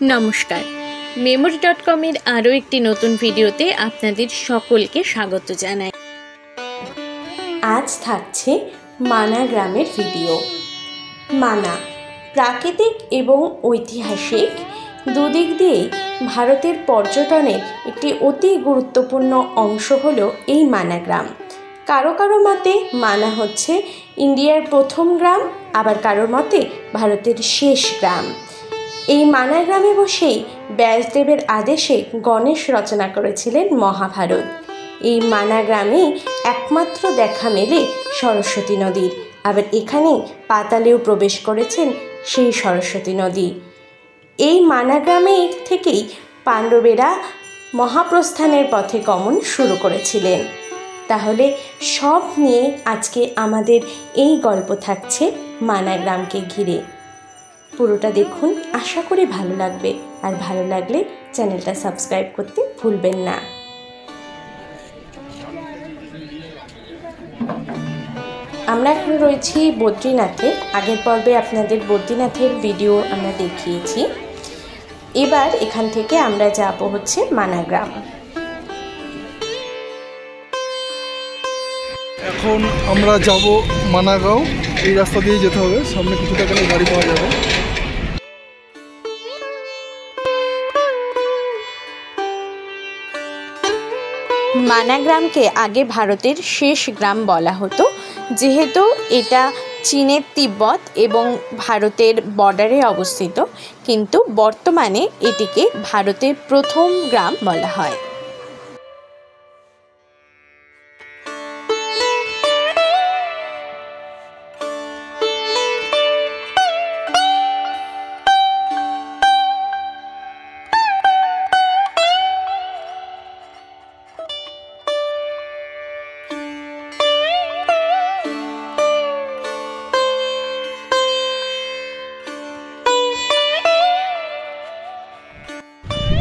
নমস্কার, memory.com-এর আরও একটি নতুন ভিডিওতে আপনাদের সকলকে স্বাগত জানাই। আজ থাকছে মানা গ্রামের ভিডিও। মানা প্রাকৃতিক এবং ঐতিহাসিক দুদিক দিয়েই ভারতের পর্যটনের একটি অতি গুরুত্বপূর্ণ অংশ হলো এই মানা গ্রাম। কারো কারো মতে মানা হচ্ছে ইন্ডিয়ার প্রথম গ্রাম, আবার কারোর মতে ভারতের শেষ গ্রাম। এই মানা গ্রামে বসেই ব্যাসদেবের আদেশে গণেশ রচনা করেছিলেন মহাভারত। এই মানা গ্রামেই একমাত্র দেখা মেলে সরস্বতী নদীর, আবার এখানেই পাতালেও প্রবেশ করেছেন সেই সরস্বতী নদী। এই মানা গ্রামে থেকেই পাণ্ডবেরা মহাপ্রস্থানের পথে গমন শুরু করেছিলেন। তাহলে সব নিয়ে আজকে আমাদের এই গল্প থাকছে মানা গ্রামকে ঘিরে। পুরোটা দেখুন, আশা করি ভালো লাগবে, আর ভালো লাগলে চ্যানেলটা সাবস্ক্রাইব করতে ভুলবেন না। আমরা এখন রয়েছি বদ্রীনাথে। আগের পর্বে আপনাদের বদ্রীনাথের ভিডিও আমরা দেখিয়েছি। এবার এখান থেকে আমরা যাব হচ্ছে মানা গ্রাম। এখন আমরা যাব মানাগাঁও। এই রাস্তা দিয়ে যেতে হবে, সামনে কিছুটা গেলে গাড়ি পাওয়া যাবে। মানা গ্রামকে আগে ভারতের শেষ গ্রাম বলা হতো, যেহেতু এটা চীনের তিব্বত এবং ভারতের বর্ডারে অবস্থিত, কিন্তু বর্তমানে এটিকে ভারতের প্রথম গ্রাম বলা হয়।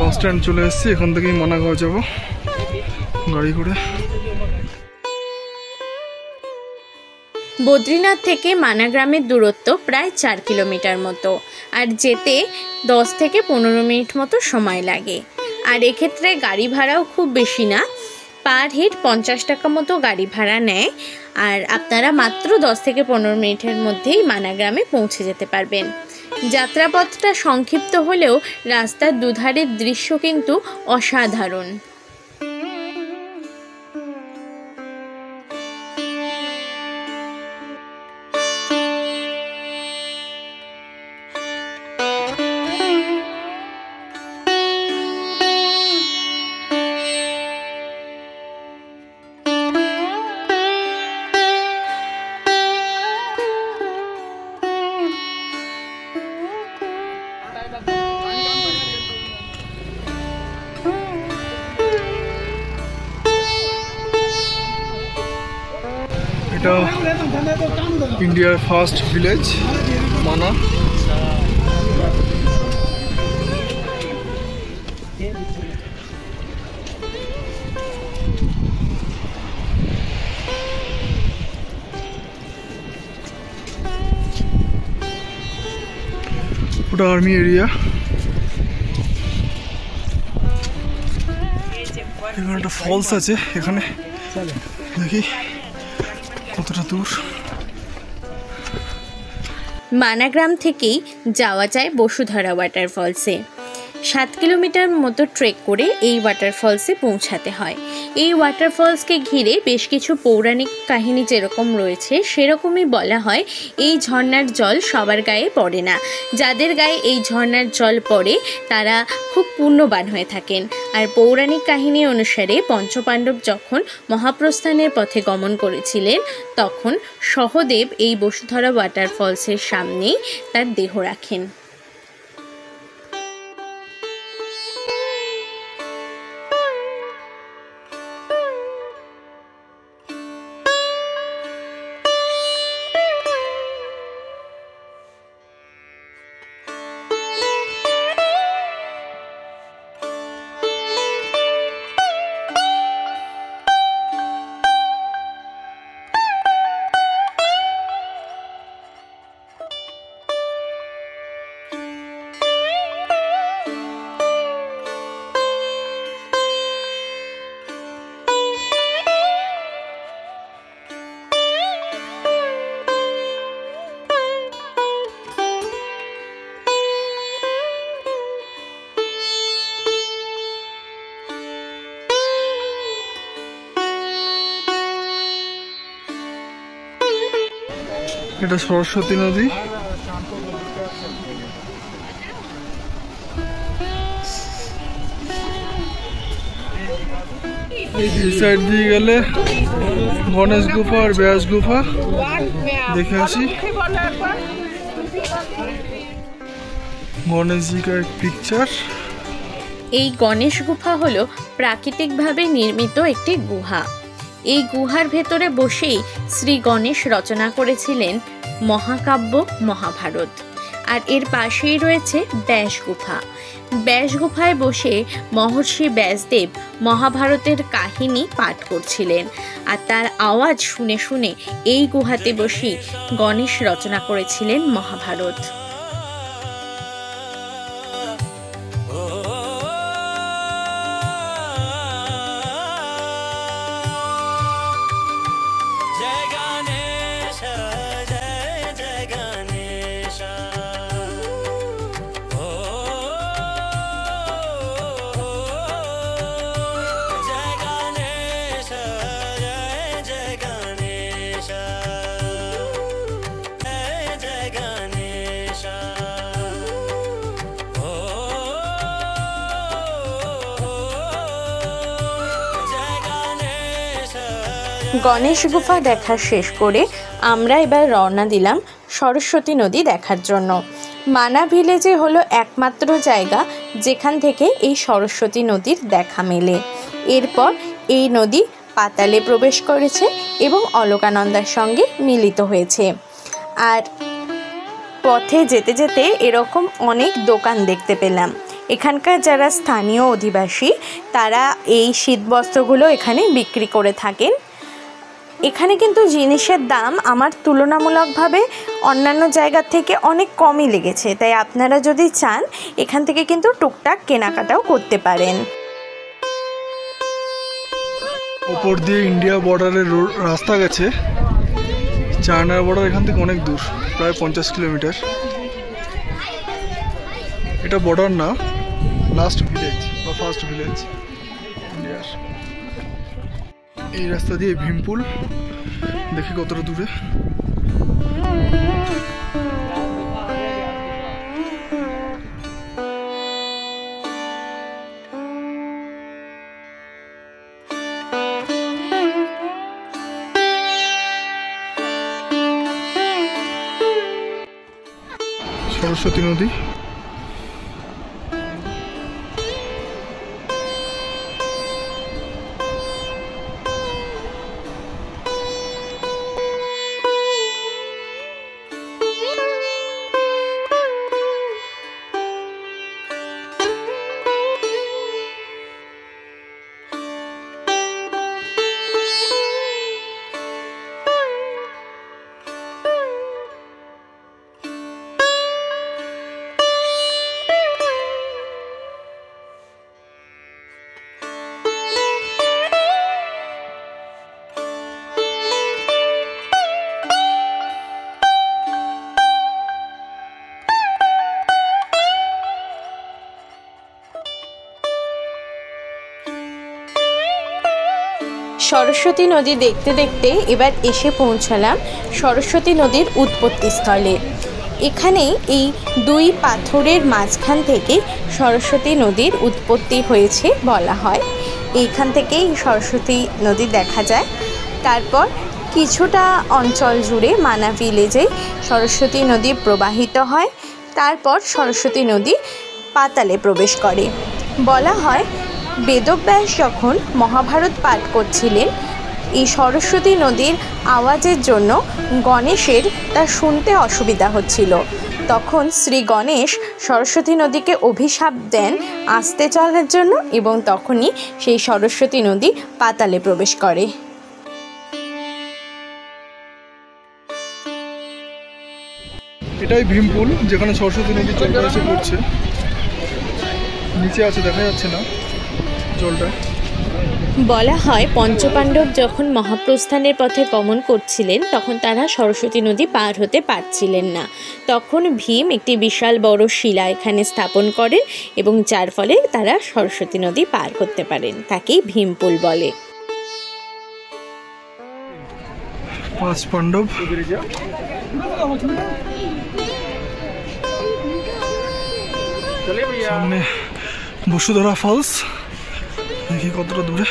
বাস স্ট্যান্ড চলে এসেছি, এখান থেকেই মানাগাঁও যাব গাড়ি করে। বদ্রীনাথ থেকে মানা গ্রামের দূরত্ব প্রায় 4 কিলোমিটার মতো, আর যেতে 10 থেকে 15 মিনিট মতো সময় লাগে। আর এক্ষেত্রে গাড়ি ভাড়াও খুব বেশি না, পার হেড 50 টাকা মতো গাড়ি ভাড়া নেয়। আর আপনারা মাত্র 10 থেকে 15 মিনিটের মধ্যেই মানা গ্রামে পৌঁছে যেতে পারবেন। যাত্রাপথটা সংক্ষিপ্ত হলেও রাস্তার দুধারের দৃশ্য কিন্তু অসাধারণ। এটা ইন্ডিয়ার ফার্স্ট ভিলেজ মানা। ওটা আর্মি এরিয়া। এখানে একটা ফলস আছে, এখানে দেখি কতটা দূর। মানা গ্রাম থেকেই যাওয়া যায় বসুধারা ওয়াটারফলসে। 7 কিলোমিটার মতো ট্রেক করে এই ওয়াটারফলসে পৌঁছাতে হয়। এই ওয়াটারফলসকে ঘিরে বেশ কিছু পৌরাণিক কাহিনী যেরকম রয়েছে, সেরকমই বলা হয় এই ঝর্ণার জল সবার গায়ে পড়ে না। যাদের গায়ে এই ঝর্ণার জল পড়ে তারা খুব পুণ্যবান হয়ে থাকেন। আর পৌরাণিক কাহিনী অনুসারে পঞ্চপাণ্ডব যখন মহাপ্রস্থানের পথে গমন করেছিলেন, তখন সহদেব এই বসুধরা ওয়াটারফলসের সামনেই তার দেহ রাখেন। এটা সরস্বতী নদী। এই সাইড দিয়ে গেলে গণেশ গুফা আর ব্যাস গুফা দেখে আসি। गणेश जी का एक पिक्चर। এই গণেশ গুহা হলো প্রাকৃতিকভাবে নির্মিত একটি গুহা। এই গুহার ভেতরে বসেই শ্রী গণেশ রচনা করেছিলেন মহাকাব্য মহাভারত। আর এর পাশেই রয়েছে ব্যাস গুহা। ব্যাস গুহায় বসে মহর্ষি ব্যাসদেব মহাভারতের কাহিনী পাঠ করছিলেন, আর তার আওয়াজ শুনে শুনে এই গুহাতে বসেই গণেশ রচনা করেছিলেন মহাভারত। গণেশ গুফা দেখা শেষ করে আমরা এবার রওনা দিলাম সরস্বতী নদী দেখার জন্য। মানা ভিলেজে হলো একমাত্র জায়গা যেখান থেকে এই সরস্বতী নদীর দেখা মেলে। এরপর এই নদী পাতালে প্রবেশ করেছে এবং অলকানন্দার সঙ্গে মিলিত হয়েছে। আর পথে যেতে যেতে এরকম অনেক দোকান দেখতে পেলাম। এখানকার যারা স্থানীয় অধিবাসী তারা এই শীতবস্ত্রগুলো এখানে বিক্রি করে থাকেন। এখানে কিন্তু জিনিসের দাম আমার তুলনামূলকভাবে অন্যান্য জায়গার থেকে অনেক কমই লেগেছে, তাই আপনারা যদি চান এখান থেকে কিন্তু টুকটাক কেনাকাটাও করতে পারেন। উপর দিয়ে ইন্ডিয়া বর্ডারের রাস্তা গেছে। চায়নার বর্ডার এখান থেকে অনেক দূর, প্রায় 50 কিলোমিটার। এটা বর্ডার না, লাস্ট ভিলেজ বা ফার্স্ট ভিলেজ ইন্ডিয়ার। এই রাস্তা দিয়ে ভীমপুল, দেখি কতটা দূরে। সরস্বতী নদী। সরস্বতী নদী দেখতে দেখতে এবার এসে পৌঁছালাম সরস্বতী নদীর উৎপত্তিস্থলে। এখানে এই দুই পাথরের মাঝখান থেকে সরস্বতী নদীর উৎপত্তি হয়েছে বলা হয়। এইখান থেকেই সরস্বতী নদী দেখা যায়। তারপর কিছুটা অঞ্চল জুড়ে মানা ভিলেজে সরস্বতী নদী প্রবাহিত হয়। তারপর সরস্বতী নদী পাতালে প্রবেশ করে। বলা হয় বেদব্যাস যখন মহাভারত পাঠ করছিলেন, এই সরস্বতী নদীর আওয়াজের জন্য গণেশের তা শুনতে অসুবিধা হচ্ছিল। তখন শ্রী গণেশ সরস্বতী নদীকে অভিশাপ দেন আস্তে চলার জন্য, এবং তখনই সেই সরস্বতী নদী পাতালে প্রবেশ করে। এটাই ভীমপুল, যেখানে সরস্বতী নদী জলটা এসে পড়ছে। নিচে আছে, দেখা যাচ্ছে না জলটা। বলা হয় পঞ্চপাণ্ডব যখন মহাপ্রস্থানের পথে গমন করছিলেন তখন তারা সরস্বতী নদী পার হতে পারছিলেন না। তখন ভীম একটি বিশাল বড় শিলা এখানে স্থাপন করেন এবং যার ফলে তারা সরস্বতী নদী পার করতে পারেন। তাকেই ভীমপুল বলে। 5 পাণ্ডব। সামনে বসুধরা ফলস, দেখি কতটা দূরে।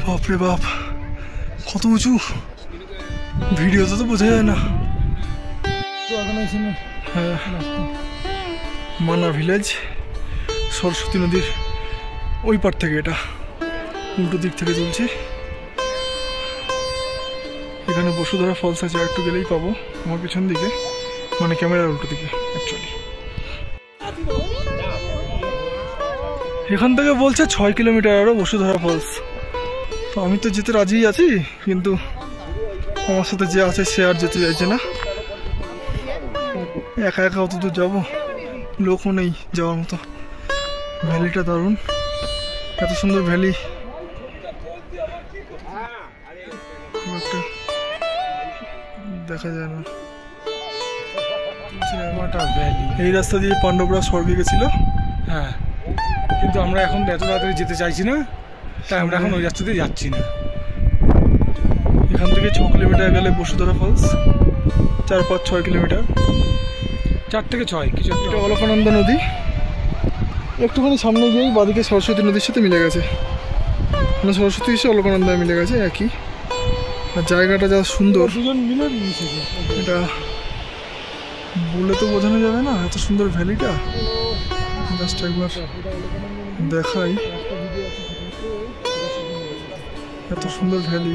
বাপরে বাপ, কত উঁচু, ভিডিওতে তো বোঝা যায় না। হ্যাঁ, মানা ভিলেজ, সরস্বতী নদীর ওই পার থেকে, এটা উল্টো দিক থেকে চলছে। এখানে বসুধরা ফলস আছে, একটু গেলেই পাবো, আমার পিছন দিকে, মানে ক্যামেরার উল্টো দিকে অ্যাকচুয়ালি। এখান থেকে বলছে 6 কিলোমিটার আরও বসুধরা ফলস। তো আমি তো যেতে রাজি আছি, কিন্তু আমার সাথে যে আছে সে আর যেতে চাইছে না। একা একা অত দূর যাবো, লোকও নেই যাওয়ার মতো। ভ্যালিটা দারুণ, এত সুন্দর ভ্যালি খুব একটা দেখা যায় না। এই রাস্তা দিয়ে পাণ্ডবরা স্বর্গে গেছিল। হ্যাঁ, কিন্তু আমরা এখন এত তাড়াতাড়ি যেতে চাইছি না, তাই আমরা এখন ওই রাস্তা দিয়ে যাচ্ছি না। এখান থেকে 6 কিলোমিটার গেলে বসুধরা ফলস, 4-5-6 কিলোমিটার, 4 থেকে 6 কিছু একটা। এটা অলকানন্দা নদী। একটুখানি সামনে গিয়েই বাদিকে সরস্বতী নদীর সাথে মিলে গেছে, মানে সরস্বতী এসে অলকানন্দায় মিলে গেছে একই। আর জায়গাটা যা সুন্দর, দুজন মিলে এটা বলে তো বোঝানো যাবে না, এত সুন্দর ভ্যালিটা। জাস্ট একবার দেখাই, এত সুন্দর ভ্যালি।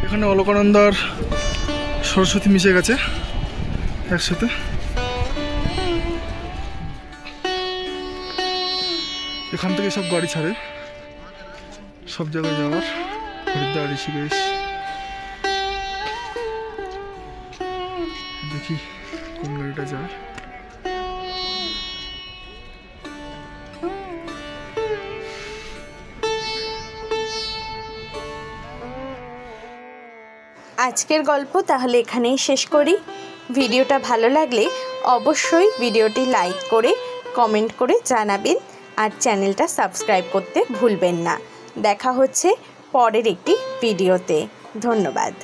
এখানে অলকানন্দার সরস্বতী মিশে গেছে একসাথে। এখান থেকে সব গাড়ি ছাড়ে সব জায়গায় যাওয়ার, হরিদ্বার, ঋষিকেশ। দেখি কোন গাড়িটা যায়। আজকের গল্প তাহলে এখানেই শেষ করি। ভিডিওটা ভালো লাগলে অবশ্যই ভিডিওটি লাইক করে কমেন্ট করে জানাবেন, আর চ্যানেলটা সাবস্ক্রাইব করতে ভুলবেন না। দেখা হচ্ছে পরের একটি ভিডিওতে। ধন্যবাদ।